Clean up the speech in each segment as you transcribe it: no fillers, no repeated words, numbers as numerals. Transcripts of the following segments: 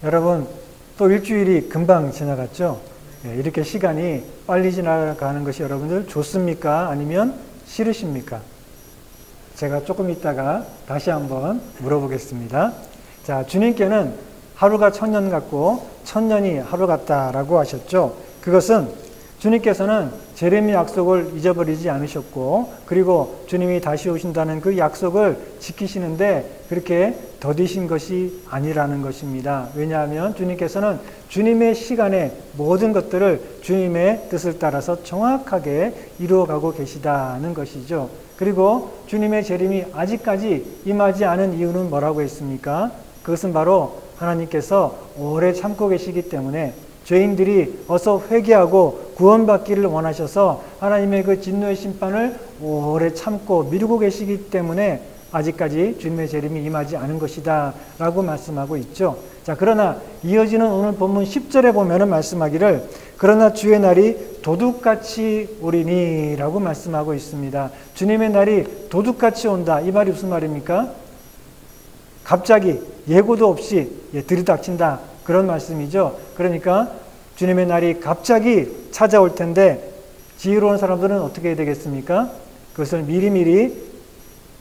여러분, 또 일주일이 금방 지나갔죠? 이렇게 시간이 빨리 지나가는 것이 여러분들 좋습니까? 아니면 싫으십니까? 제가 조금 있다가 다시 한번 물어보겠습니다. 자, 주님께는 하루가 천년 같고 천년이 하루 같다라고 하셨죠. 그것은 주님께서는 재림의 약속을 잊어버리지 않으셨고, 그리고 주님이 다시 오신다는 그 약속을 지키시는데 그렇게 더디신 것이 아니라는 것입니다. 왜냐하면 주님께서는 주님의 시간에 모든 것들을 주님의 뜻을 따라서 정확하게 이루어가고 계시다는 것이죠. 그리고 주님의 재림이 아직까지 임하지 않은 이유는 뭐라고 했습니까? 그것은 바로 하나님께서 오래 참고 계시기 때문에, 죄인들이 어서 회개하고 구원받기를 원하셔서 하나님의 그 진노의 심판을 오래 참고 미루고 계시기 때문에 아직까지 주님의 재림이 임하지 않은 것이다 라고 말씀하고 있죠. 자, 그러나 이어지는 오늘 본문 10절에 보면은 말씀하기를, 그러나 주의 날이 도둑같이 오리니 라고 말씀하고 있습니다. 주님의 날이 도둑같이 온다. 이 말이 무슨 말입니까? 갑자기 예고도 없이 들이닥친다, 그런 말씀이죠. 그러니까 주님의 날이 갑자기 찾아올 텐데 지혜로운 사람들은 어떻게 해야 되겠습니까? 그것을 미리미리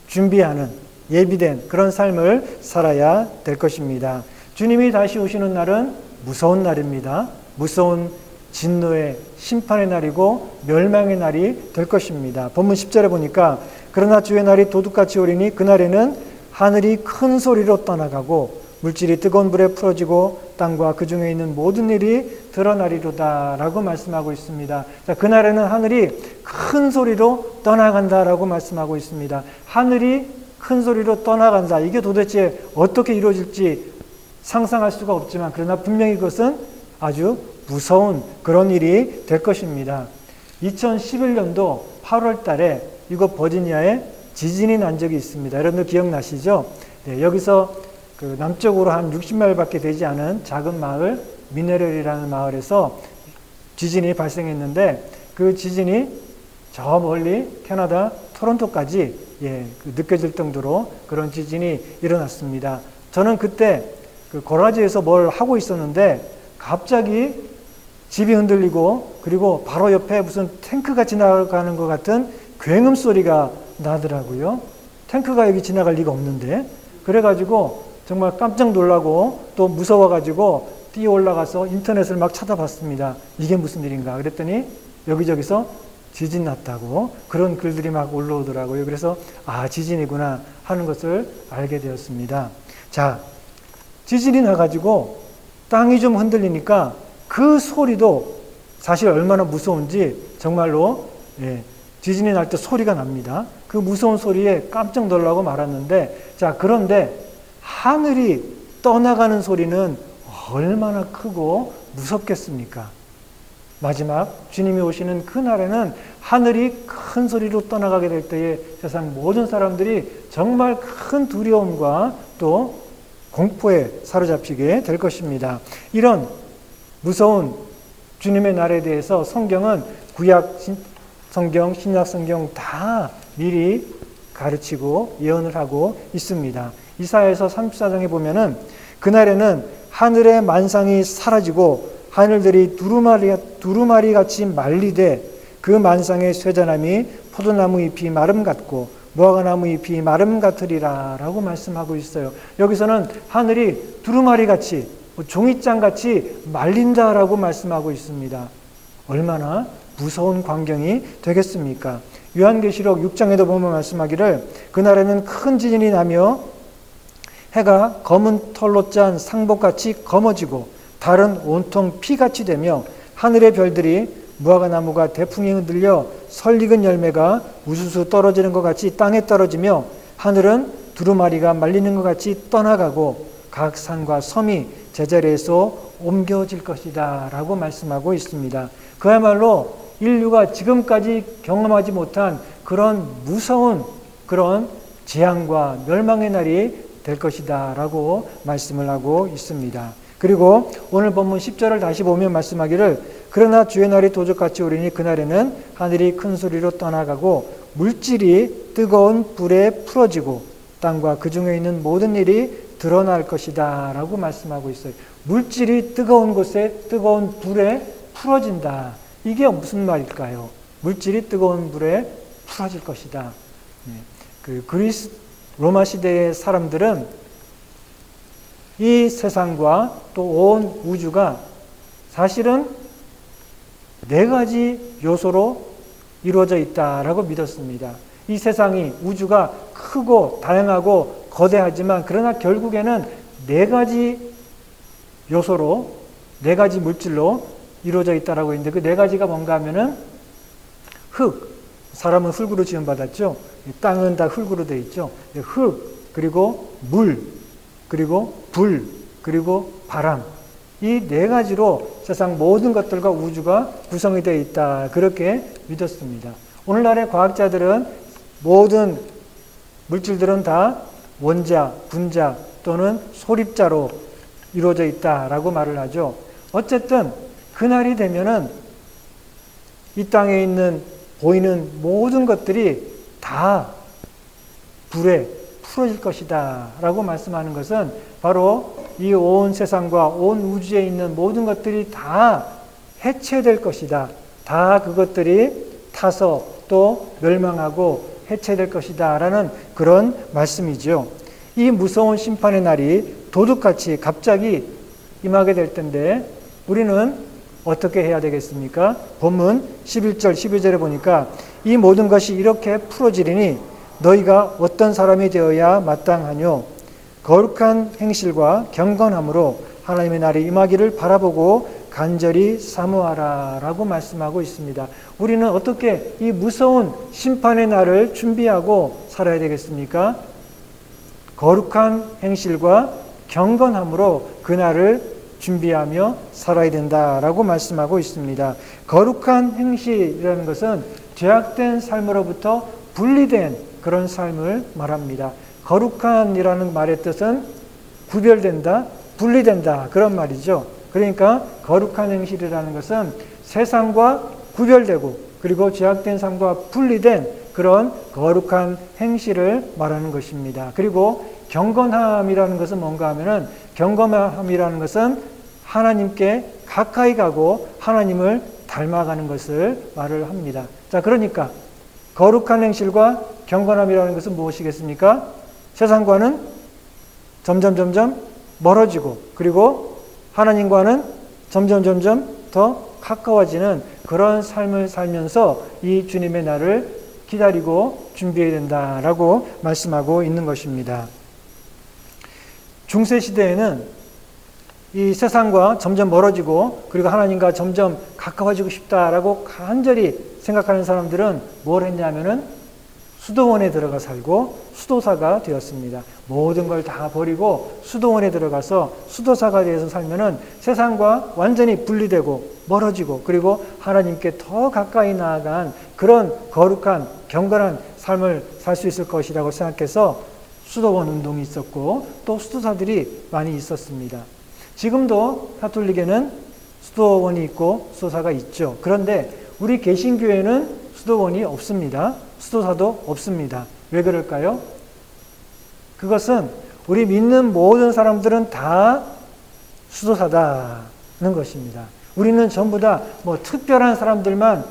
준비하는, 예비된 그런 삶을 살아야 될 것입니다. 주님이 다시 오시는 날은 무서운 날입니다. 무서운 진노의 심판의 날이고 멸망의 날이 될 것입니다. 본문 10절에 보니까, 그러나 주의 날이 도둑같이 오리니 그날에는 하늘이 큰 소리로 떠나가고 물질이 뜨거운 불에 풀어지고 땅과 그 중에 있는 모든 일이 드러나리로다 라고 말씀하고 있습니다. 자, 그날에는 하늘이 큰 소리로 떠나간다라고 말씀하고 있습니다. 하늘이 큰 소리로 떠나간다. 이게 도대체 어떻게 이루어질지 상상할 수가 없지만, 그러나 분명히 그것은 아주 무서운 그런 일이 될 것입니다. 2011년도 8월 달에 이곳 버지니아에 지진이 난 적이 있습니다. 여러분들 기억나시죠? 네, 여기서 그 남쪽으로 한 60마일밖에 되지 않은 작은 마을, 미네렐이라는 마을에서 지진이 발생했는데, 그 지진이 저 멀리 캐나다 토론토까지 느껴질 정도로 그런 지진이 일어났습니다. 저는 그때 그 고라지에서 뭘 하고 있었는데 갑자기 집이 흔들리고, 그리고 바로 옆에 무슨 탱크가 지나가는 것 같은 굉음 소리가 나더라고요. 탱크가 여기 지나갈 리가 없는데. 그래가지고 정말 깜짝 놀라고 또 무서워가지고 뛰어 올라가서 인터넷을 막 찾아봤습니다. 이게 무슨 일인가 그랬더니 여기저기서 지진 났다고 그런 글들이 막 올라오더라고요. 그래서 지진이구나 하는 것을 알게 되었습니다. 자, 지진이 나가지고 땅이 좀 흔들리니까 그 소리도 사실 얼마나 무서운지 정말로 지진이 날 때 소리가 납니다. 그 무서운 소리에 깜짝 놀라고 말았는데, 자, 그런데 하늘이 떠나가는 소리는 얼마나 크고 무섭겠습니까? 마지막 주님이 오시는 그날에는 하늘이 큰 소리로 떠나가게 될 때에 세상 모든 사람들이 정말 큰 두려움과 또 공포에 사로잡히게 될 것입니다. 이런 무서운 주님의 날에 대해서 성경은 구약 성경, 신약 성경 다 미리 가르치고 예언을 하고 있습니다. 이사야서 34장에 보면은 그날에는 하늘의 만상이 사라지고 하늘들이 두루마리 같이 말리되 그 만상의 쇠자나미 포도나무 잎이 마름 같고 무화과나무 잎이 마름 같으리라 라고 말씀하고 있어요. 여기서는 하늘이 두루마리 같이 종이장 같이 말린다라고 말씀하고 있습니다. 얼마나 무서운 광경이 되겠습니까? 요한계시록 6장에도 보면 말씀하기를, 그날에는 큰 지진이 나며 해가 검은 털로 짠 상복같이 검어지고 달은 온통 피같이 되며 하늘의 별들이 무화과나무가 대풍에 흔들려 설익은 열매가 우수수 떨어지는 것 같이 땅에 떨어지며 하늘은 두루마리가 말리는 것 같이 떠나가고 각 산과 섬이 제자리에서 옮겨질 것이다 라고 말씀하고 있습니다. 그야말로 인류가 지금까지 경험하지 못한 그런 무서운 그런 재앙과 멸망의 날이 될 것이다 라고 말씀을 하고 있습니다. 그리고 오늘 본문 10절을 다시 보면 말씀하기를, 그러나 주의 날이 도적같이 오리니 그날에는 하늘이 큰 소리로 떠나가고 물질이 뜨거운 불에 풀어지고 땅과 그 중에 있는 모든 일이 드러날 것이다 라고 말씀하고 있어요. 물질이 뜨거운 곳에 뜨거운 불에 풀어진다. 이게 무슨 말일까요? 물질이 뜨거운 불에 풀어질 것이다. 그 그리스 로마 시대의 사람들은 이 세상과 또 온 우주가 사실은 네 가지 요소로 이루어져 있다라고 믿었습니다. 이 세상이 우주가 크고 다양하고 거대하지만 그러나 결국에는 네 가지 요소로 네 가지 물질로 이루어져 있다라고 했는데 그 네 가지가 뭔가 하면은 흙, 사람은 흙으로 지음받았죠. 땅은 다 흙으로 되어 있죠. 흙, 그리고 물, 그리고 불, 그리고 바람. 이 네 가지로 세상 모든 것들과 우주가 구성이 되어 있다. 그렇게 믿었습니다. 오늘날의 과학자들은 모든 물질들은 다 원자, 분자 또는 소립자로 이루어져 있다라고 말을 하죠. 어쨌든 그날이 되면은 이 땅에 있는 보이는 모든 것들이 다 불에 풀어질 것이다 라고 말씀하는 것은 바로 이 온 세상과 온 우주에 있는 모든 것들이 다 해체될 것이다. 다 그것들이 타서 또 멸망하고 해체될 것이다 라는 그런 말씀이죠. 이 무서운 심판의 날이 도둑같이 갑자기 임하게 될 텐데 우리는 어떻게 해야 되겠습니까? 본문 11절 12절에 보니까 이 모든 것이 이렇게 풀어지리니 너희가 어떤 사람이 되어야 마땅하뇨? 거룩한 행실과 경건함으로 하나님의 날이 임하기를 바라보고 간절히 사모하라 라고 말씀하고 있습니다. 우리는 어떻게 이 무서운 심판의 날을 준비하고 살아야 되겠습니까? 거룩한 행실과 경건함으로 그날을 준비하며 살아야 된다라고 말씀하고 있습니다. 거룩한 행실이라는 것은 죄악된 삶으로부터 분리된 그런 삶을 말합니다. 거룩한이라는 말의 뜻은 구별된다, 분리된다 그런 말이죠. 그러니까 거룩한 행실이라는 것은 세상과 구별되고 그리고 죄악된 삶과 분리된 그런 거룩한 행실을 말하는 것입니다. 그리고 경건함이라는 것은 뭔가 하면은 경건함이라는 것은 하나님께 가까이 가고 하나님을 닮아가는 것을 말을 합니다. 자, 그러니까 거룩한 행실과 경건함이라는 것은 무엇이겠습니까? 세상과는 점점 멀어지고 그리고 하나님과는 점점 더 가까워지는 그런 삶을 살면서 이 주님의 날을 기다리고 준비해야 된다라고 말씀하고 있는 것입니다. 중세 시대에는 이 세상과 점점 멀어지고 그리고 하나님과 점점 가까워지고 싶다라고 간절히 생각하는 사람들은 뭘 했냐면은 수도원에 들어가 살고 수도사가 되었습니다. 모든 걸 다 버리고 수도원에 들어가서 수도사가 되어서 살면은 세상과 완전히 분리되고 멀어지고 그리고 하나님께 더 가까이 나아간 그런 거룩한 경건한 삶을 살 수 있을 것이라고 생각해서 수도원 운동이 있었고 또 수도사들이 많이 있었습니다. 지금도 가톨릭에는 수도원이 있고 수도사가 있죠. 그런데 우리 개신교회는 수도원이 없습니다. 수도사도 없습니다. 왜 그럴까요? 그것은 우리 믿는 모든 사람들은 다 수도사다는 것입니다. 우리는 전부 다 뭐 특별한 사람들만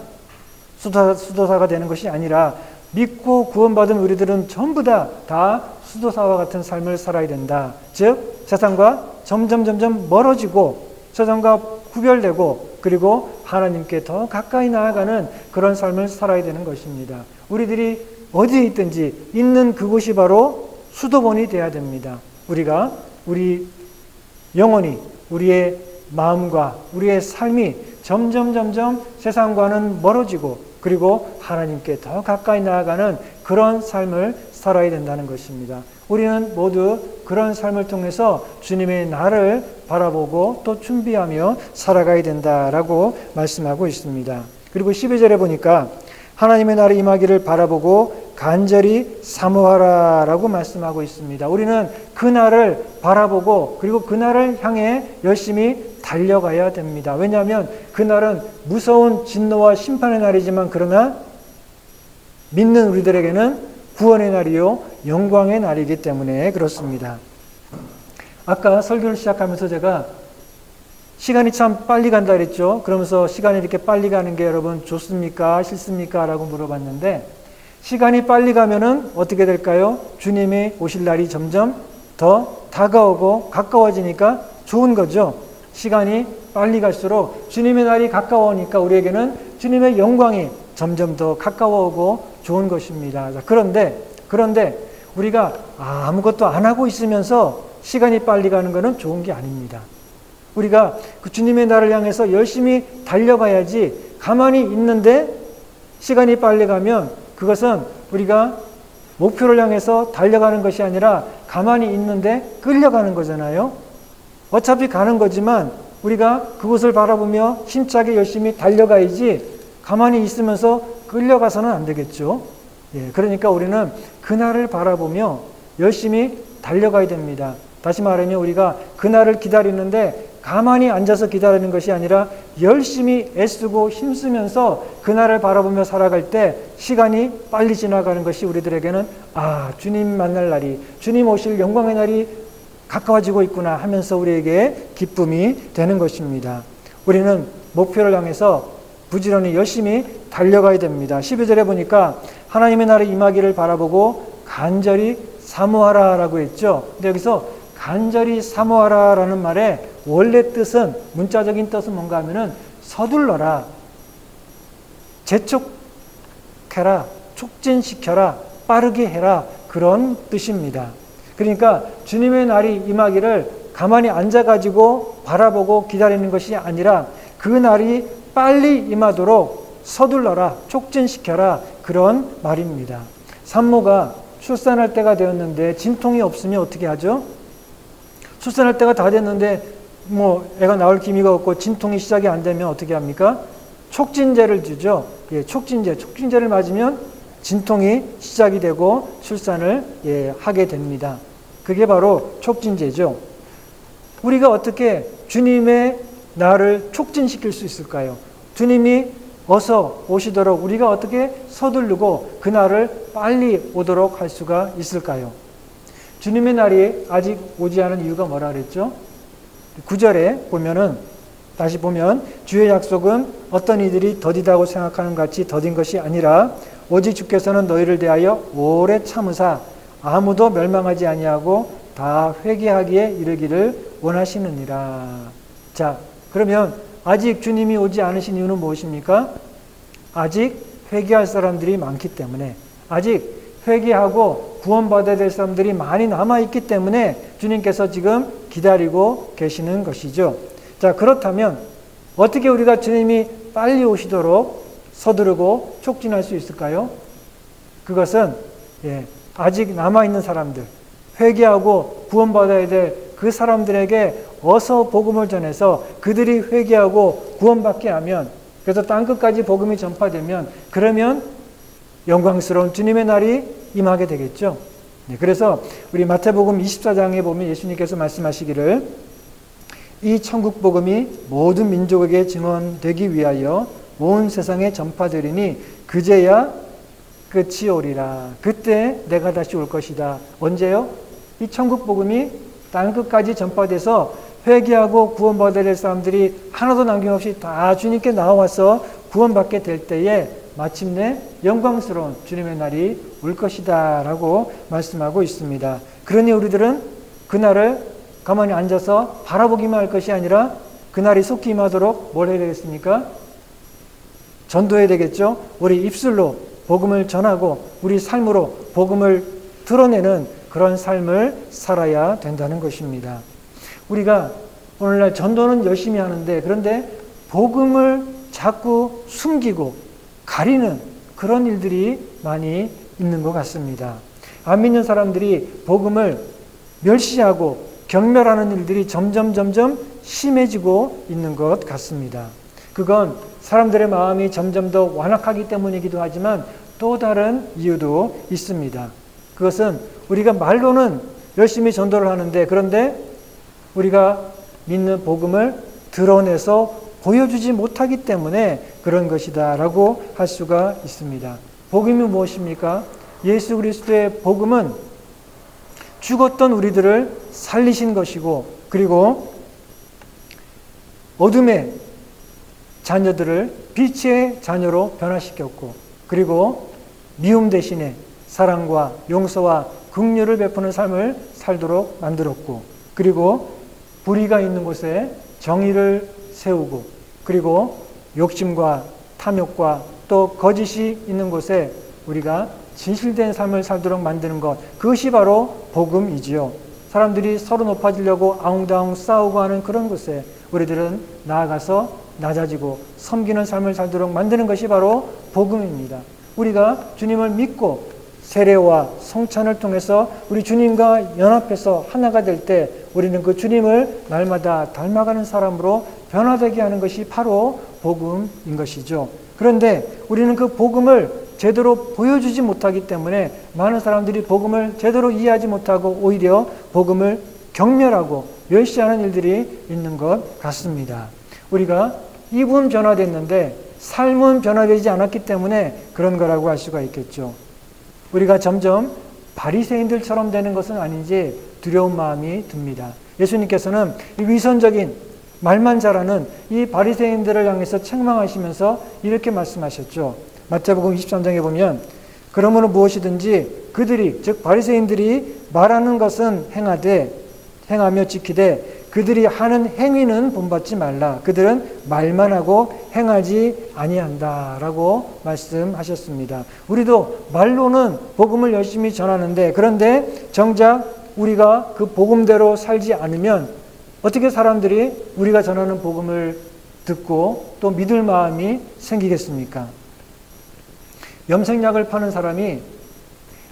수도사가 되는 것이 아니라 믿고 구원받은 우리들은 전부 다 수도사와 같은 삶을 살아야 된다. 즉 세상과 점점 멀어지고 세상과 구별되고 그리고 하나님께 더 가까이 나아가는 그런 삶을 살아야 되는 것입니다. 우리들이 어디에 있든지 있는 그곳이 바로 수도원이 되어야 됩니다. 우리가 우리 영혼이 우리의 마음과 우리의 삶이 점점 세상과는 멀어지고 그리고 하나님께 더 가까이 나아가는 그런 삶을 살아야 된다는 것입니다. 우리는 모두 그런 삶을 통해서 주님의 날을 바라보고 또 준비하며 살아가야 된다라고 말씀하고 있습니다. 그리고 12절에 보니까 하나님의 날이 임하기를 바라보고 간절히 사모하라 라고 말씀하고 있습니다. 우리는 그 날을 바라보고 그리고 그 날을 향해 열심히 달려가야 됩니다. 왜냐하면 그 날은 무서운 진노와 심판의 날이지만 그러나 믿는 우리들에게는 구원의 날이요 영광의 날이기 때문에 그렇습니다. 아까 설교를 시작하면서 제가 시간이 참 빨리 간다 그랬죠. 그러면서 시간이 이렇게 빨리 가는 게 여러분 좋습니까? 싫습니까? 라고 물어봤는데 시간이 빨리 가면은 어떻게 될까요? 주님이 오실 날이 점점 더 다가오고 가까워지니까 좋은 거죠. 시간이 빨리 갈수록 주님의 날이 가까워오니까 우리에게는 주님의 영광이 점점 더 가까워오고 좋은 것입니다. 그런데 우리가 아무것도 안 하고 있으면서 시간이 빨리 가는 것은 좋은 게 아닙니다. 우리가 그 주님의 날을 향해서 열심히 달려가야지 가만히 있는데 시간이 빨리 가면 그것은 우리가 목표를 향해서 달려가는 것이 아니라 가만히 있는데 끌려가는 거잖아요. 어차피 가는 거지만 우리가 그곳을 바라보며 힘차게 열심히 달려가야지 가만히 있으면서 끌려가서는 안 되겠죠. 그러니까 우리는 그날을 바라보며 열심히 달려가야 됩니다. 다시 말하면 우리가 그날을 기다리는데 가만히 앉아서 기다리는 것이 아니라 열심히 애쓰고 힘쓰면서 그날을 바라보며 살아갈 때 시간이 빨리 지나가는 것이 우리들에게는 주님 만날 날이, 주님 오실 영광의 날이 가까워지고 있구나 하면서 우리에게 기쁨이 되는 것입니다. 우리는 목표를 향해서 부지런히 열심히 달려가야 됩니다. 12절에 보니까 하나님의 날이 임하기를 바라보고 간절히 사모하라 라고 했죠. 근데 여기서 간절히 사모하라 라는 말의 원래 뜻은, 문자적인 뜻은 뭔가 하면은 서둘러라, 재촉해라, 촉진시켜라, 빠르게 해라, 그런 뜻입니다. 그러니까 주님의 날이 임하기를 가만히 앉아가지고 바라보고 기다리는 것이 아니라 그 날이 빨리 임하도록 서둘러라, 촉진시켜라, 그런 말입니다. 산모가 출산할 때가 되었는데 진통이 없으면 어떻게 하죠? 출산할 때가 다 됐는데 애가 나올 기미가 없고 진통이 시작이 안 되면 어떻게 합니까? 촉진제를 주죠. 촉진제를 맞으면 진통이 시작이 되고 출산을 하게 됩니다. 그게 바로 촉진제죠. 우리가 어떻게 주님의 날을 촉진시킬 수 있을까요? 주님이 어서 오시도록 우리가 어떻게 서두르고 그 날을 빨리 오도록 할 수가 있을까요? 주님의 날이 아직 오지 않은 이유가 뭐라 그랬죠? 9절에 보면은, 다시 보면, 주의 약속은 어떤 이들이 더디다고 생각하는 것 같이 더딘 것이 아니라 오직 주께서는 너희를 대하여 오래 참으사 아무도 멸망하지 아니하고 다 회개하기에 이르기를 원하시느니라. 자, 그러면 아직 주님이 오지 않으신 이유는 무엇입니까? 아직 회개할 사람들이 많기 때문에, 아직 회개하고 구원받아야 될 사람들이 많이 남아있기 때문에 주님께서 지금 기다리고 계시는 것이죠. 자, 그렇다면 어떻게 우리가 주님이 빨리 오시도록 서두르고 촉진할 수 있을까요? 그것은 아직 남아있는 사람들, 회개하고 구원받아야 될 그 사람들에게 어서 복음을 전해서 그들이 회개하고 구원받게 하면, 그래서 땅끝까지 복음이 전파되면, 그러면 영광스러운 주님의 날이 임하게 되겠죠. 그래서 우리 마태복음 24장에 보면 예수님께서 말씀하시기를 이 천국 복음이 모든 민족에게 증언되기 위하여 온 세상에 전파되리니 그제야 끝이 오리라. 그때 내가 다시 올 것이다. 언제요? 이 천국 복음이 땅끝까지 전파돼서 회개하고 구원받아야 될 사람들이 하나도 남김없이 다 주님께 나와서 구원받게 될 때에 마침내 영광스러운 주님의 날이 올 것이다 라고 말씀하고 있습니다. 그러니 우리들은 그날을 가만히 앉아서 바라보기만 할 것이 아니라 그날이 속히 임하도록 뭘 해야 되겠습니까? 전도해야 되겠죠. 우리 입술로 복음을 전하고 우리 삶으로 복음을 드러내는 그런 삶을 살아야 된다는 것입니다. 우리가 오늘날 전도는 열심히 하는데, 그런데 복음을 자꾸 숨기고 가리는 그런 일들이 많이 있는 것 같습니다. 안 믿는 사람들이 복음을 멸시하고 경멸하는 일들이 점점 심해지고 있는 것 같습니다. 그건 사람들의 마음이 점점 더 완악하기 때문이기도 하지만 또 다른 이유도 있습니다. 그것은 우리가 말로는 열심히 전도를 하는데, 그런데 우리가 믿는 복음을 드러내서 보여주지 못하기 때문에 그런 것이다 라고 할 수가 있습니다. 복음이 무엇입니까? 예수 그리스도의 복음은 죽었던 우리들을 살리신 것이고, 그리고 어둠의 자녀들을 빛의 자녀로 변화시켰고, 그리고 미움 대신에 사랑과 용서와 긍휼을 베푸는 삶을 살도록 만들었고, 그리고 불의가 있는 곳에 정의를 세우고, 그리고 욕심과 탐욕과 또 거짓이 있는 곳에 우리가 진실된 삶을 살도록 만드는 것, 그것이 바로 복음이지요. 사람들이 서로 높아지려고 아웅다웅 싸우고 하는 그런 곳에 우리들은 나아가서 낮아지고 섬기는 삶을 살도록 만드는 것이 바로 복음입니다. 우리가 주님을 믿고 세례와 성찬을 통해서 우리 주님과 연합해서 하나가 될 때 우리는 그 주님을 날마다 닮아가는 사람으로 변화되게 하는 것이 바로 복음인 것이죠. 그런데 우리는 그 복음을 제대로 보여주지 못하기 때문에 많은 사람들이 복음을 제대로 이해하지 못하고 오히려 복음을 경멸하고 멸시하는 일들이 있는 것 같습니다. 우리가 입은 변화됐는데 삶은 변화되지 않았기 때문에 그런 거라고 할 수가 있겠죠. 우리가 점점 바리새인들처럼 되는 것은 아닌지 두려운 마음이 듭니다. 예수님께서는 위선적인 말만 잘하는 이 바리새인들을 향해서 책망하시면서 이렇게 말씀하셨죠. 마태복음 23장에 보면 그러므로 무엇이든지 그들이 즉 바리새인들이 말하는 것은 행하며 지키되 그들이 하는 행위는 본받지 말라. 그들은 말만 하고 행하지 아니한다라고 말씀하셨습니다. 우리도 말로는 복음을 열심히 전하는데 그런데 정작 우리가 그 복음대로 살지 않으면 어떻게 사람들이 우리가 전하는 복음을 듣고 또 믿을 마음이 생기겠습니까? 염색약을 파는 사람이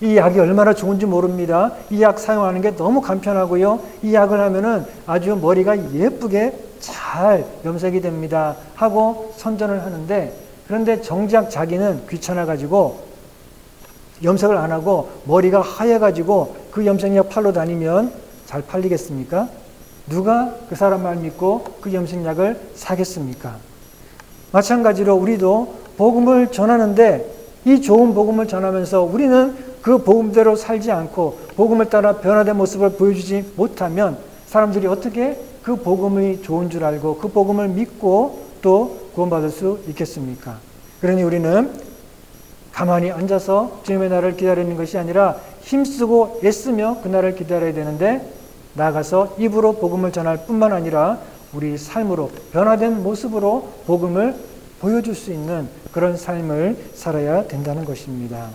이 약이 얼마나 좋은지 모릅니다. 이 약 사용하는 게 너무 간편하고요. 이 약을 하면은 아주 머리가 예쁘게 잘 염색이 됩니다. 하고 선전을 하는데 그런데 정작 자기는 귀찮아가지고 염색을 안 하고 머리가 하얘가지고 그 염색약 팔러 다니면 잘 팔리겠습니까? 누가 그 사람 말 믿고 그 염색약을 사겠습니까? 마찬가지로 우리도 복음을 전하는데 이 좋은 복음을 전하면서 우리는 그 복음대로 살지 않고 복음을 따라 변화된 모습을 보여주지 못하면 사람들이 어떻게 그 복음이 좋은 줄 알고 그 복음을 믿고 또 구원받을 수 있겠습니까? 그러니 우리는 가만히 앉아서 주님의 날을 기다리는 것이 아니라 힘쓰고 애쓰며 그 날을 기다려야 되는데 나아가서 입으로 복음을 전할 뿐만 아니라 우리 삶으로 변화된 모습으로 복음을 보여줄 수 있는 그런 삶을 살아야 된다는 것입니다.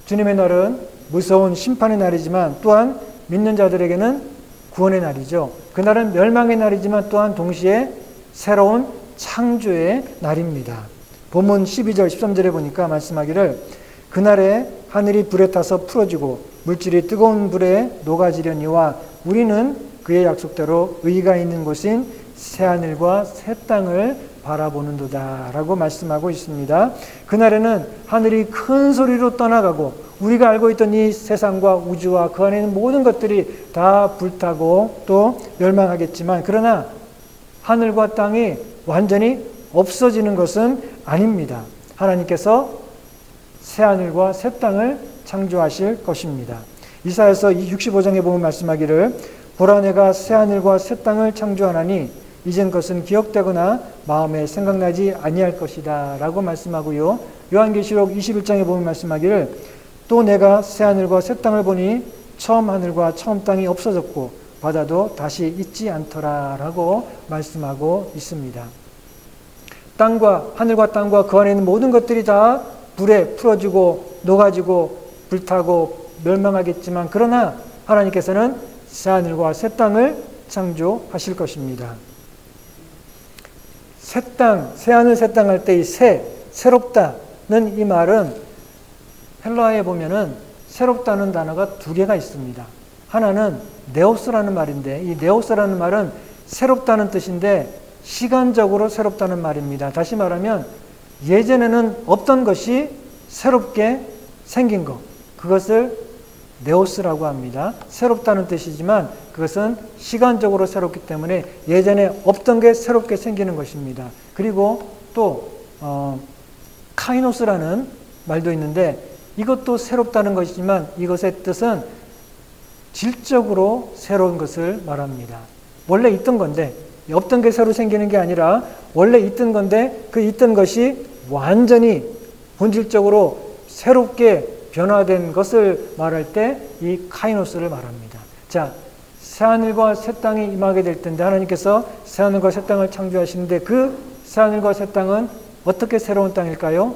주님의 날은 무서운 심판의 날이지만 또한 믿는 자들에게는 구원의 날이죠. 그날은 멸망의 날이지만 또한 동시에 새로운 창조의 날입니다. 본문 12절 13절에 보니까 말씀하기를 그날에 하늘이 불에 타서 풀어지고 물질이 뜨거운 불에 녹아지려니와 우리는 그의 약속대로 의가 있는 곳인 새하늘과 새 땅을 바라보는도다 라고 말씀하고 있습니다. 그날에는 하늘이 큰 소리로 떠나가고 우리가 알고 있던 이 세상과 우주와 그 안에 있는 모든 것들이 다 불타고 또 멸망하겠지만 그러나 하늘과 땅이 완전히 없어지는 것은 아닙니다. 하나님께서 새하늘과 새 땅을 창조하실 것입니다. 이사야서 65장에 보면 말씀하기를 보라 내가 새하늘과 새 땅을 창조하나니 이젠 것은 기억되거나 마음에 생각나지 아니할 것이다 라고 말씀하고요. 요한계시록 21장에 보면 말씀하기를 또 내가 새하늘과 새 땅을 보니 처음 하늘과 처음 땅이 없어졌고 바다도 다시 있지 않더라 라고 말씀하고 있습니다. 하늘과 땅과 그 안에 있는 모든 것들이 다 불에 풀어지고 녹아지고 불타고 멸망하겠지만 그러나 하나님께서는 새하늘과 새 땅을 창조하실 것입니다. 새하늘 새 땅 할 때 이 새롭다는 이 말은 헬라어에 보면은 새롭다는 단어가 두 개가 있습니다. 하나는 네오스라는 말인데 이 네오스라는 말은 새롭다는 뜻인데 시간적으로 새롭다는 말입니다. 다시 말하면 예전에는 없던 것이 새롭게 생긴 것, 그것을 네오스라고 합니다. 새롭다는 뜻이지만 그것은 시간적으로 새롭기 때문에 예전에 없던 게 새롭게 생기는 것입니다. 그리고 또 카이노스라는 말도 있는데 이것도 새롭다는 것이지만 이것의 뜻은 질적으로 새로운 것을 말합니다. 원래 있던 건데, 없던 게 새로 생기는 게 아니라 원래 있던 건데 그 있던 것이 완전히 본질적으로 새롭게 변화된 것을 말할 때 이 카이노스를 말합니다. 자, 새하늘과 새 땅이 임하게 될 텐데 하나님께서 새하늘과 새 땅을 창조하시는데 그 새하늘과 새 땅은 어떻게 새로운 땅일까요?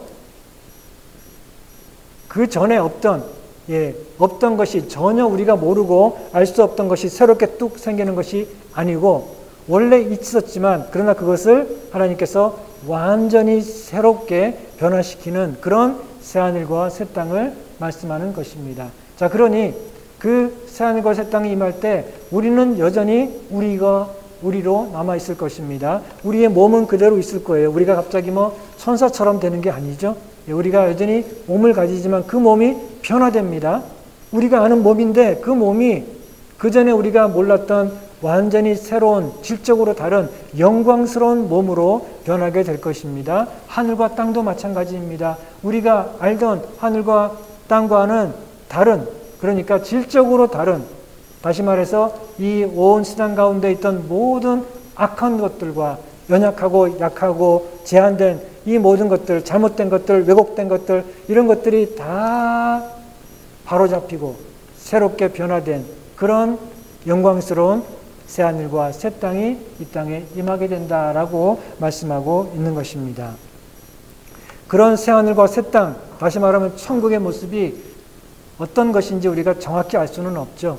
그 전에 없던 것이 전혀 우리가 모르고 알 수 없던 것이 새롭게 뚝 생기는 것이 아니고 원래 있었지만 그러나 그것을 하나님께서 완전히 새롭게 변화시키는 그런 새하늘과 새 땅을 말씀하는 것입니다. 자, 그러니 그 새하늘과 새 땅이 임할 때 우리는 여전히 우리로 남아있을 것입니다. 우리의 몸은 그대로 있을 거예요. 우리가 갑자기 천사처럼 되는 게 아니죠. 우리가 여전히 몸을 가지지만 그 몸이 변화됩니다. 우리가 아는 몸인데 그 몸이 그전에 우리가 몰랐던 완전히 새로운 질적으로 다른 영광스러운 몸으로 변하게 될 것입니다. 하늘과 땅도 마찬가지입니다. 우리가 알던 하늘과 땅과는 다른, 그러니까 질적으로 다른, 다시 말해서 이 온 세상 가운데 있던 모든 악한 것들과 연약하고 약하고 제한된 이 모든 것들, 잘못된 것들, 왜곡된 것들, 이런 것들이 다 바로잡히고 새롭게 변화된 그런 영광스러운 새하늘과 새 땅이 이 땅에 임하게 된다라고 말씀하고 있는 것입니다. 그런 새하늘과 새 땅, 다시 말하면 천국의 모습이 어떤 것인지 우리가 정확히 알 수는 없죠.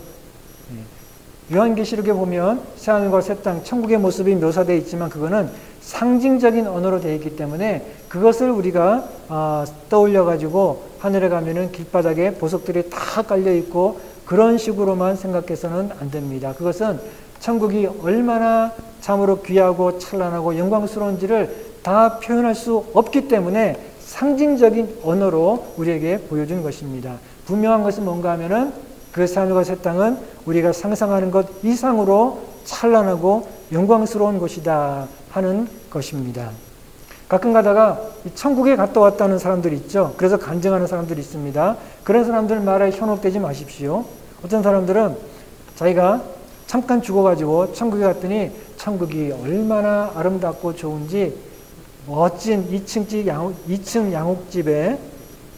요한계시록에 보면 새하늘과 새 땅, 천국의 모습이 묘사되어 있지만 그거는 상징적인 언어로 되어 있기 때문에 그것을 우리가 떠올려가지고 하늘에 가면은 길바닥에 보석들이 다 깔려있고 그런 식으로만 생각해서는 안 됩니다. 그것은 천국이 얼마나 참으로 귀하고 찬란하고 영광스러운지를 다 표현할 수 없기 때문에 상징적인 언어로 우리에게 보여준 것입니다. 분명한 것은 뭔가 하면은 그 새하늘과 새 땅은 우리가 상상하는 것 이상으로 찬란하고 영광스러운 곳이다 하는 것입니다. 가끔 가다가 천국에 갔다 왔다는 사람들이 있죠. 그래서 간증하는 사람들이 있습니다. 그런 사람들 말에 현혹되지 마십시오. 어떤 사람들은 자기가 잠깐 죽어가지고 천국에 갔더니 천국이 얼마나 아름답고 좋은지 멋진 2층 양옥집에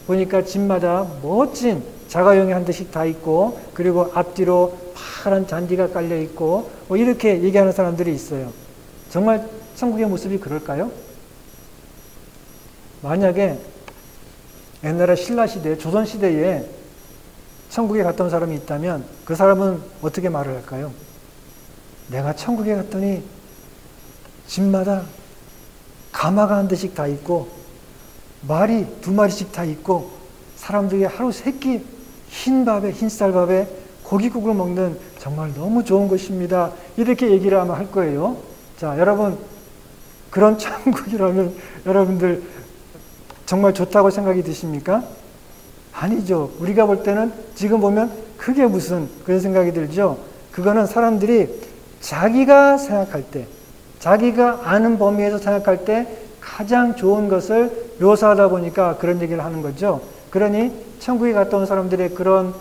보니까 집마다 멋진 자가용이 한 대씩 다 있고 그리고 앞뒤로 파란 잔디가 깔려 있고 이렇게 얘기하는 사람들이 있어요. 정말 천국의 모습이 그럴까요? 만약에 옛날에 신라시대, 조선시대에 천국에 갔던 사람이 있다면 그 사람은 어떻게 말을 할까요? 내가 천국에 갔더니 집마다 가마가 한 대씩 다 있고 말이 2마리씩 다 있고 사람들이 하루 3끼 흰쌀밥에 고깃국을 먹는 정말 너무 좋은 것입니다. 이렇게 얘기를 아마 할 거예요. 자, 여러분 그런 천국이라면 여러분들 정말 좋다고 생각이 드십니까? 아니죠. 우리가 볼 때는 지금 보면 그게 무슨 그런 생각이 들죠. 그거는 사람들이 자기가 생각할 때, 자기가 아는 범위에서 생각할 때 가장 좋은 것을 묘사하다 보니까 그런 얘기를 하는 거죠. 그러니 천국에 갔다 온 사람들의 그런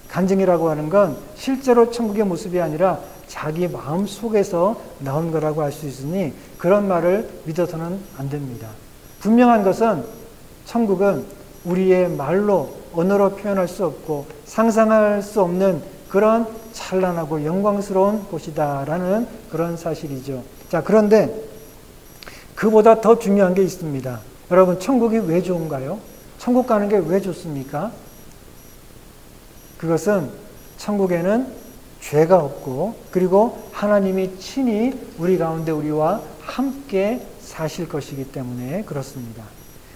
간증이라고 하는 건 실제로 천국의 모습이 아니라 자기 마음 속에서 나온 거라고 할 수 있으니 그런 말을 믿어서는 안 됩니다. 분명한 것은 천국은 우리의 말로 언어로 표현할 수 없고 상상할 수 없는 그런 찬란하고 영광스러운 곳이다라는 그런 사실이죠. 자, 그런데 그보다 더 중요한 게 있습니다. 여러분, 천국이 왜 좋은가요? 천국 가는 게 왜 좋습니까? 그것은 천국에는 죄가 없고 그리고 하나님이 친히 우리 가운데 우리와 함께 사실 것이기 때문에 그렇습니다.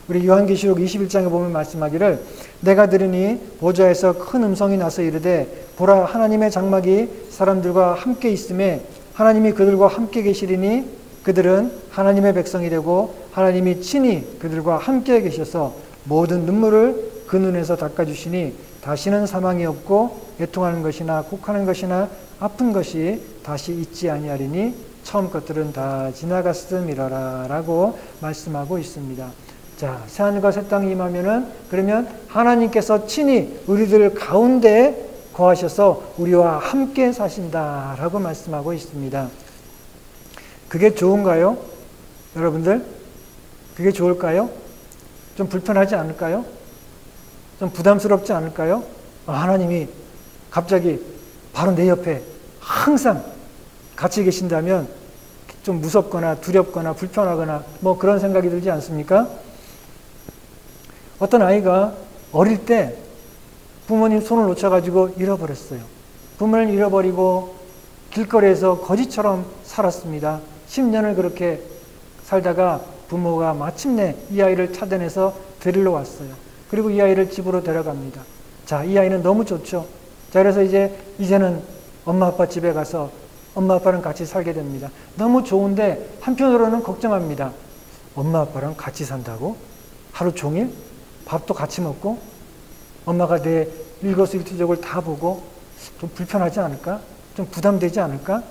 우리 요한계시록 21장에 보면 말씀하기를 내가 들으니 보좌에서 큰 음성이 나서 이르되 보라 하나님의 장막이 사람들과 함께 있음에 하나님이 그들과 함께 계시리니 그들은 하나님의 백성이 되고 하나님이 친히 그들과 함께 계셔서 모든 눈물을 그 눈에서 닦아주시니 다시는 사망이 없고 애통하는 것이나 곡하는 것이나 아픈 것이 다시 있지 아니하리니 처음 것들은 다 지나갔음이라라 라고 말씀하고 있습니다. 자, 새하늘과 새 땅이 임하면은 그러면 하나님께서 친히 우리들 가운데 거하셔서 우리와 함께 사신다라고 말씀하고 있습니다. 그게 좋은가요? 여러분들? 그게 좋을까요? 좀 불편하지 않을까요? 좀 부담스럽지 않을까요? 하나님이 갑자기 바로 내 옆에 항상 같이 계신다면 좀 무섭거나 두렵거나 불편하거나 뭐 그런 생각이 들지 않습니까? 어떤 아이가 어릴 때 부모님 손을 놓쳐가지고 잃어버렸어요. 부모를 잃어버리고 길거리에서 거지처럼 살았습니다. 10년을 그렇게 살다가 부모가 마침내 이 아이를 찾아내서 데리러 왔어요. 그리고 이 아이를 집으로 데려갑니다. 자, 이 아이는 너무 좋죠. 자, 그래서 이제는 엄마 아빠 집에 가서 엄마 아빠랑 같이 살게 됩니다. 너무 좋은데 한편으로는 걱정합니다. 엄마 아빠랑 같이 산다고? 하루 종일? 밥도 같이 먹고? 엄마가 내 일거수일투족을 다 보고 좀 불편하지 않을까? 좀 부담되지 않을까?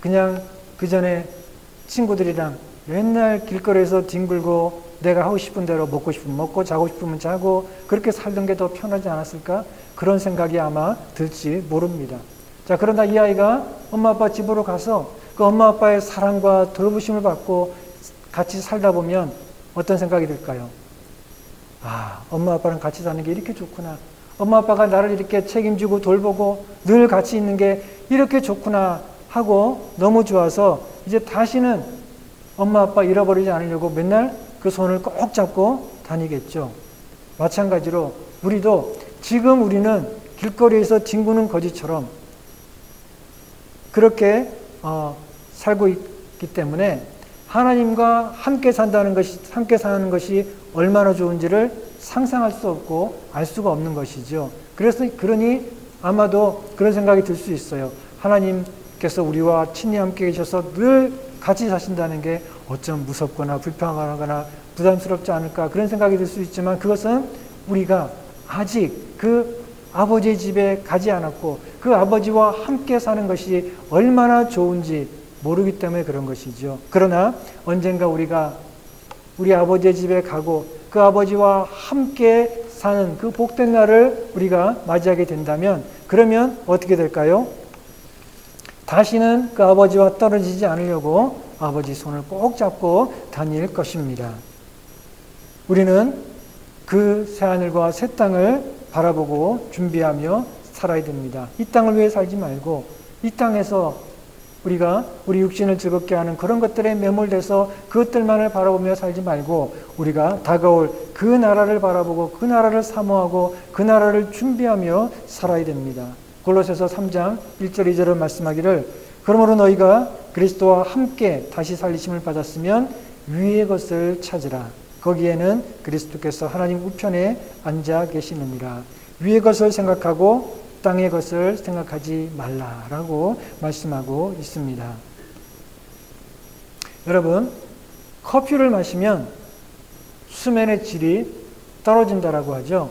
그냥 그 전에 친구들이랑 맨날 길거리에서 뒹굴고 내가 하고 싶은 대로 먹고 싶으면 먹고 자고 싶으면 자고 그렇게 살던 게 더 편하지 않았을까? 그런 생각이 아마 들지 모릅니다. 자, 그러나 이 아이가 엄마 아빠 집으로 가서 그 엄마 아빠의 사랑과 돌보심을 받고 같이 살다 보면 어떤 생각이 들까요? 엄마 아빠랑 같이 사는 게 이렇게 좋구나. 엄마 아빠가 나를 이렇게 책임지고 돌보고 늘 같이 있는 게 이렇게 좋구나 하고 너무 좋아서 이제 다시는 엄마 아빠 잃어버리지 않으려고 맨날 그 손을 꼭 잡고 다니겠죠. 마찬가지로 우리도 지금 우리는 길거리에서 뒹구는 거지처럼 그렇게 살고 있기 때문에 하나님과 함께 산다는 것이, 함께 사는 것이 얼마나 좋은지를 상상할 수 없고 알 수가 없는 것이죠. 그러니 아마도 그런 생각이 들 수 있어요. 하나님께서 우리와 친히 함께 계셔서 늘 같이 사신다는 게 어쩜 무섭거나 불편하거나 부담스럽지 않을까 그런 생각이 들 수 있지만 그것은 우리가 아직 그 아버지의 집에 가지 않았고 그 아버지와 함께 사는 것이 얼마나 좋은지 모르기 때문에 그런 것이죠. 그러나 언젠가 우리가 우리 아버지의 집에 가고 그 아버지와 함께 사는 그 복된 날을 우리가 맞이하게 된다면 그러면 어떻게 될까요? 다시는 그 아버지와 떨어지지 않으려고 아버지 손을 꼭 잡고 다닐 것입니다. 우리는 그 새하늘과 새 땅을 바라보고 준비하며 살아야 됩니다. 이 땅을 위해 살지 말고 이 땅에서 우리가 우리 육신을 즐겁게 하는 그런 것들에 매몰돼서 그것들만을 바라보며 살지 말고 우리가 다가올 그 나라를 바라보고 그 나라를 사모하고 그 나라를 준비하며 살아야 됩니다. 골로새서 3장 1절 2절을 말씀하기를 그러므로 너희가 그리스도와 함께 다시 살리심을 받았으면 위의 것을 찾으라. 거기에는 그리스도께서 하나님 우편에 앉아 계시느니라. 위의 것을 생각하고 땅의 것을 생각하지 말라라고 말씀하고 있습니다. 여러분, 커피를 마시면 수면의 질이 떨어진다라고 하죠.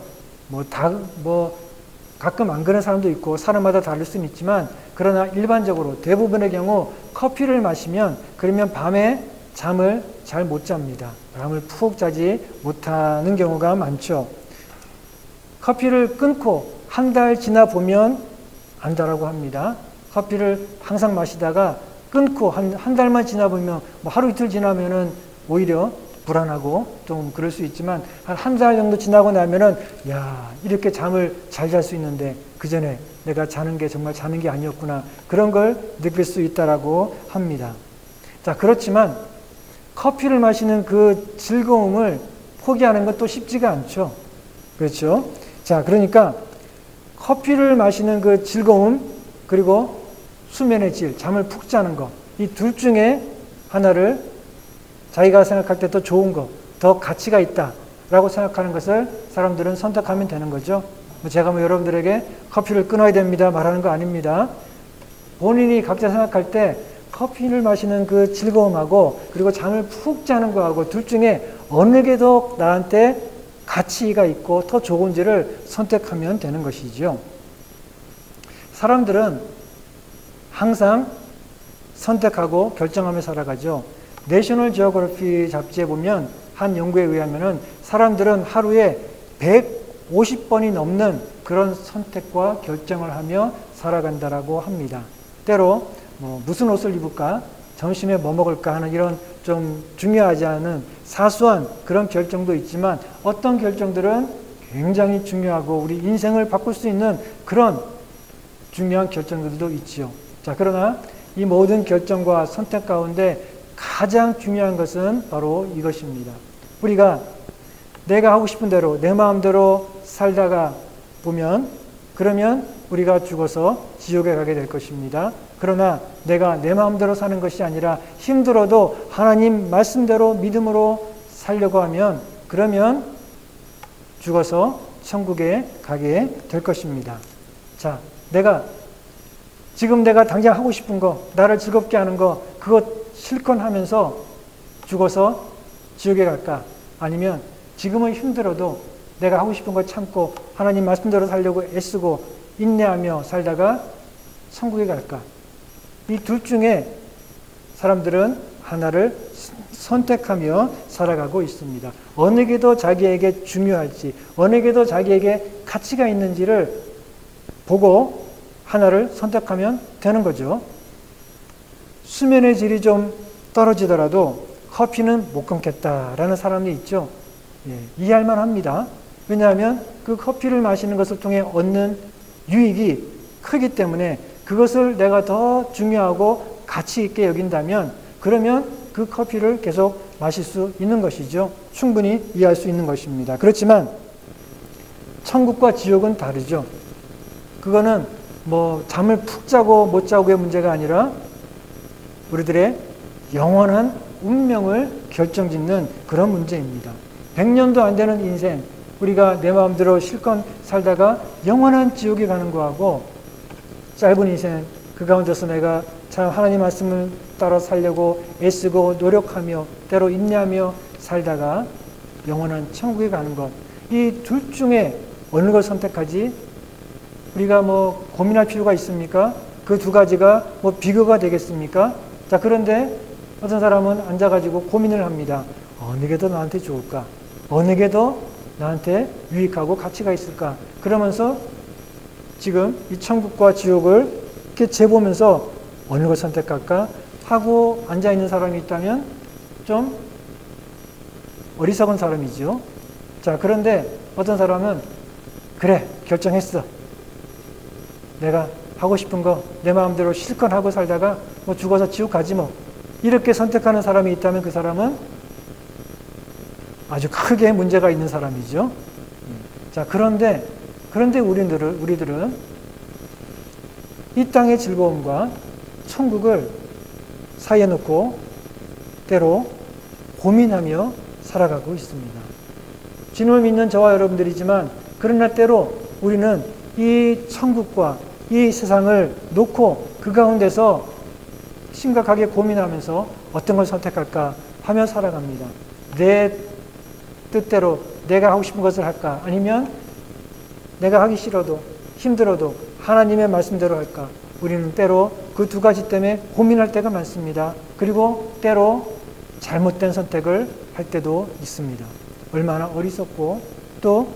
가끔 안 그런 사람도 있고 사람마다 다를 수는 있지만 그러나 일반적으로 대부분의 경우 커피를 마시면 그러면 밤에 잠을 잘 못 잡니다. 잠을 푹 자지 못하는 경우가 많죠. 커피를 끊고 한 달 지나 보면 안다라고 합니다. 커피를 항상 마시다가 끊고 한 달만 지나 보면 하루 이틀 지나면은 오히려 불안하고 좀 그럴 수 있지만 한 달 정도 지나고 나면은 이렇게 잠을 잘 잘 수 있는데 그 전에 내가 자는 게 정말 자는 게 아니었구나 그런 걸 느낄 수 있다라고 합니다. 자, 그렇지만 커피를 마시는 그 즐거움을 포기하는 건 또 쉽지가 않죠. 그렇죠? 자, 그러니까 커피를 마시는 그 즐거움 그리고 수면의 질, 잠을 푹 자는 것 이 둘 중에 하나를 자기가 생각할 때 더 좋은 것, 더 가치가 있다라고 생각하는 것을 사람들은 선택하면 되는 거죠. 제가 여러분들에게 커피를 끊어야 됩니다 말하는 거 아닙니다. 본인이 각자 생각할 때 커피를 마시는 그 즐거움하고 그리고 잠을 푹 자는 거하고 둘 중에 어느 게 더 나한테 가치가 있고 더 좋은지를 선택하면 되는 것이죠. 사람들은 항상 선택하고 결정하며 살아가죠. 내셔널 지오그래피 잡지에 보면 한 연구에 의하면은 사람들은 하루에 150번이 넘는 그런 선택과 결정을 하며 살아간다라고 합니다. 때로 무슨 옷을 입을까, 점심에 뭐 먹을까 하는 이런 좀 중요하지 않은 사소한 그런 결정도 있지만 어떤 결정들은 굉장히 중요하고 우리 인생을 바꿀 수 있는 그런 중요한 결정들도 있지요. 자, 그러나 이 모든 결정과 선택 가운데 가장 중요한 것은 바로 이것입니다. 우리가 내가 하고 싶은 대로 내 마음대로 살다가 보면 그러면 우리가 죽어서 지옥에 가게 될 것입니다. 그러나 내가 내 마음대로 사는 것이 아니라 힘들어도 하나님 말씀대로 믿음으로 살려고 하면 그러면 죽어서 천국에 가게 될 것입니다. 자, 지금 내가 당장 하고 싶은 거, 나를 즐겁게 하는 거, 그것 실컷 하면서 죽어서 지옥에 갈까? 아니면 지금은 힘들어도 내가 하고 싶은 거 참고 하나님 말씀대로 살려고 애쓰고 인내하며 살다가 천국에 갈까? 이 둘 중에 사람들은 하나를 선택하며 살아가고 있습니다. 어느 게 더 자기에게 중요할지, 어느 게 더 자기에게 가치가 있는지를 보고 하나를 선택하면 되는 거죠. 수면의 질이 좀 떨어지더라도 커피는 못 끊겠다라는 사람이 있죠. 예, 이해할 만합니다. 왜냐하면 그 커피를 마시는 것을 통해 얻는 유익이 크기 때문에 그것을 내가 더 중요하고 가치 있게 여긴다면 그러면 그 커피를 계속 마실 수 있는 것이죠. 충분히 이해할 수 있는 것입니다. 그렇지만 천국과 지옥은 다르죠. 그거는 잠을 푹 자고 못 자고의 문제가 아니라 우리들의 영원한 운명을 결정짓는 그런 문제입니다. 100년도 안 되는 인생, 우리가 내 마음대로 실컷 살다가 영원한 지옥에 가는 거하고 짧은 인생, 그 가운데서 내가 참 하나님 말씀을 따라 살려고 애쓰고 노력하며 때로 인내하며 살다가 영원한 천국에 가는 것, 이 둘 중에 어느 걸 선택하지? 우리가 고민할 필요가 있습니까? 그 두 가지가 비교가 되겠습니까? 자, 그런데 어떤 사람은 앉아가지고 고민을 합니다. 어느 게 더 나한테 좋을까? 어느 게 더 나한테 유익하고 가치가 있을까? 그러면서 지금 이 천국과 지옥을 이렇게 재보면서 어느 걸 선택할까? 하고 앉아있는 사람이 있다면 좀 어리석은 사람이죠. 자, 그런데 어떤 사람은 그래, 결정했어. 내가 하고 싶은 거 내 마음대로 실컷 하고 살다가 죽어서 지옥 가지 뭐. 이렇게 선택하는 사람이 있다면 그 사람은 아주 크게 문제가 있는 사람이죠. 자, 그런데 우리들은 이 땅의 즐거움과 천국을 사이에 놓고 때로 고민하며 살아가고 있습니다. 주님을 믿는 저와 여러분들이지만 그러나 때로 우리는 이 천국과 이 세상을 놓고 그 가운데서 심각하게 고민하면서 어떤 걸 선택할까 하며 살아갑니다. 내 뜻대로 내가 하고 싶은 것을 할까? 아니면 내가 하기 싫어도 힘들어도 하나님의 말씀대로 할까? 우리는 때로 그 두 가지 때문에 고민할 때가 많습니다. 그리고 때로 잘못된 선택을 할 때도 있습니다. 얼마나 어리석고 또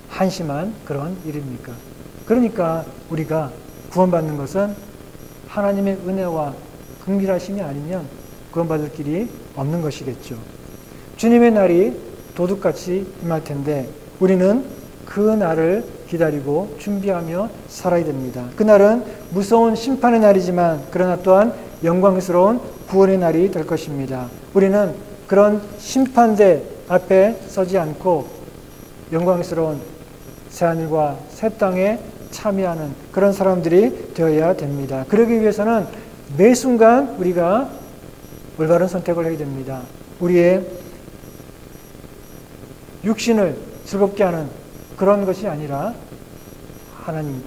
한심한 그런 일입니까? 그러니까 우리가 구원받는 것은 하나님의 은혜와 긍휼하심이 아니면 구원받을 길이 없는 것이겠죠. 주님의 날이 도둑같이 임할 텐데 우리는 그 날을 기다리고 준비하며 살아야 됩니다. 그날은 무서운 심판의 날이지만 그러나 또한 영광스러운 구원의 날이 될 것입니다. 우리는 그런 심판대 앞에 서지 않고 영광스러운 새하늘과 새 땅에 참여하는 그런 사람들이 되어야 됩니다. 그러기 위해서는 매 순간 우리가 올바른 선택을 해야 됩니다. 우리의 육신을 즐겁게 하는 그런 것이 아니라 하나님,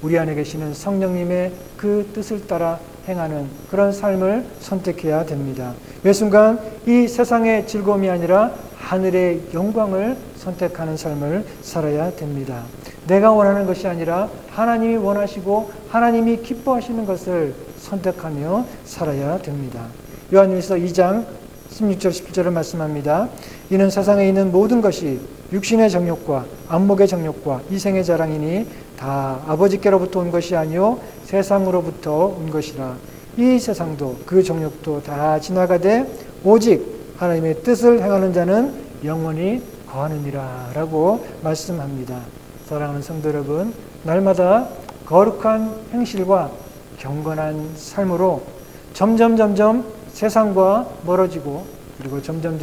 우리 안에 계시는 성령님의 그 뜻을 따라 행하는 그런 삶을 선택해야 됩니다. 매 순간 이 세상의 즐거움이 아니라 하늘의 영광을 선택하는 삶을 살아야 됩니다. 내가 원하는 것이 아니라 하나님이 원하시고 하나님이 기뻐하시는 것을 선택하며 살아야 됩니다. 요한일서 2장 16절 17절을 말씀합니다. 이는 세상에 있는 모든 것이 육신의 정욕과 안목의 정욕과 이생의 자랑이니 다 아버지께로부터 온 것이 아니요 세상으로부터 온 것이라. 이 세상도 그 정욕도 다 지나가되 오직 하나님의 뜻을 행하는 자는 영원히 거하느니라 라고 말씀합니다. 사랑하는 성도 여러분, 날마다 거룩한 행실과 경건한 삶으로 점점 세상과 멀어지고 그리고 점점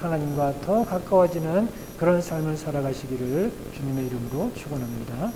하나님과 더 가까워지는 그런 삶을 살아가시기를 주님의 이름으로 축원합니다.